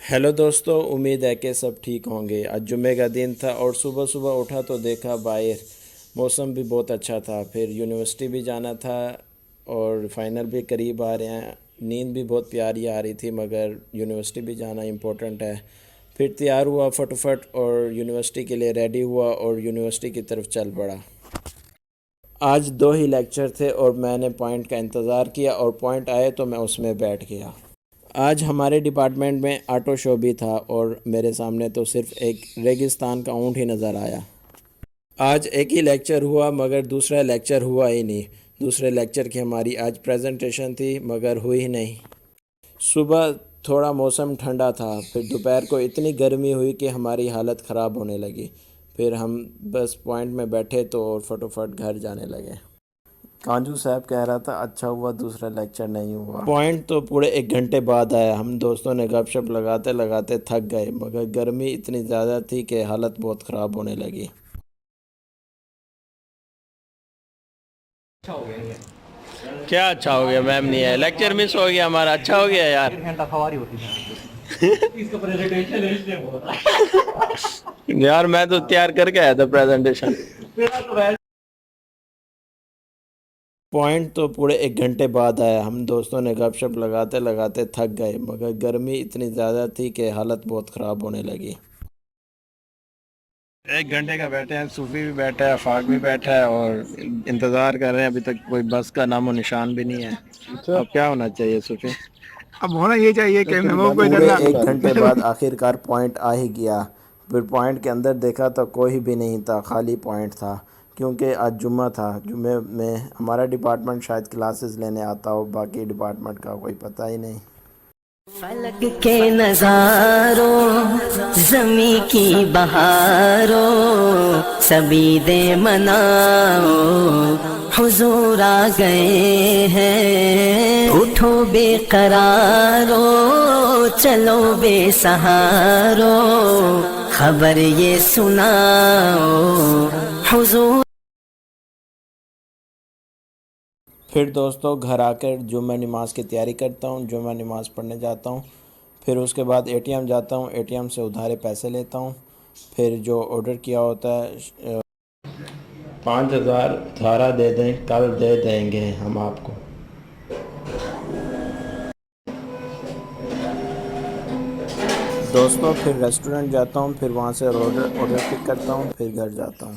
Hello दोस्तों, उम्मीद है कि सब ठीक होंगे। आज जुम्मे का दिन था और सुबह सुबह उठा तो देखा बाहर मौसम भी बहुत अच्छा था। फिर यूनिवर्सिटी भी जाना था और फाइनल भी करीब आ रहे हैं। नींद भी बहुत प्यारी आ रही थी मगर यूनिवर्सिटी भी जाना इम्पोर्टेंट है। फिर तैयार हुआ फटाफट और यूनिवर्सिटी के लिए रेडी हुआ और यूनिवर्सिटी की तरफ चल पड़ा। आज दो ही लेक्चर थे और मैंने पॉइंट का इंतज़ार किया और पॉइंट आए तो मैं उसमें बैठ गया। आज हमारे डिपार्टमेंट में ऑटो शो भी था और मेरे सामने तो सिर्फ एक रेगिस्तान का ऊँट ही नज़र आया। आज एक ही लेक्चर हुआ मगर दूसरा लेक्चर हुआ ही नहीं। दूसरे लेक्चर की हमारी आज प्रेजेंटेशन थी मगर हुई ही नहीं। सुबह थोड़ा मौसम ठंडा था, फिर दोपहर को इतनी गर्मी हुई कि हमारी हालत ख़राब होने लगी। फिर हम बस पॉइंट में बैठे तो और फटाफट घर जाने लगे। कांजू साहब कह रहा था अच्छा हुआ दूसरा लेक्चर नहीं हुआ। पॉइंट तो पूरे 1 घंटे बाद आया। हम दोस्तों ने गपशप लगाते लगाते थक गए मगर गर्मी इतनी ज़्यादा थी कि हालत बहुत ख़राब होने लगी। क्या अच्छा हो गया? मैम नहीं है, लेक्चर मिस हो गया हमारा। अच्छा हो गया यार। 1 घंटा सवारी होती है। इसका प्रेजेंटेशन है इसलिए बोल रहा यार मैं तो तैयार करके आया था प्रेजेंटेशन। है। पॉइंट तो पूरे 1 घंटे बाद आया। हम दोस्तों ने गपशप लगाते लगाते थक गए मगर गर्मी इतनी ज़्यादा थी कि हालत बहुत ख़राब होने लगी। 1 घंटे का बैठे हैं, सूफी भी बैठा है, फाक भी बैठा है और इंतज़ार कर रहे हैं। अभी तक कोई बस का नामो निशान भी नहीं है। अब क्या होना चाहिए सूफी? अब होना ये चाहिए कि महबूब को पूरे इधर ना 1 घंटे बाद आखिरकार पॉइंट आ ही गया। फिर पॉइंट के अंदर देखा तो कोई भी नहीं था, खाली पॉइंट था। क्योंकि आज जुम्मा था। जुम्मे में हमारा डिपार्टमेंट शायद क्लासेस लेने आता हो, बाकी डिपार्टमेंट का कोई पता ही नहीं। फलक के नजारों जमी की बहारों सभी दे मनाओ हुजूर आ गए हैं। उठो बेकरारो चलो बेसहारो खबर ये सुनाओ हुजूर। फिर दोस्तों घर आकर जुम्मा नमाज की तैयारी करता हूँ, जुम्मा नमाज पढ़ने जाता हूँ। फिर उसके बाद एटीएम जाता हूँ, एटीएम से उधारे पैसे लेता हूँ। फिर जो ऑर्डर किया होता है 5,000 उधारा दे दें, कल दे देंगे हम आपको। दोस्तों फिर रेस्टोरेंट जाता हूँ, फिर वहाँ से ऑर्डर पिक करता हूँ, फिर घर जाता हूँ।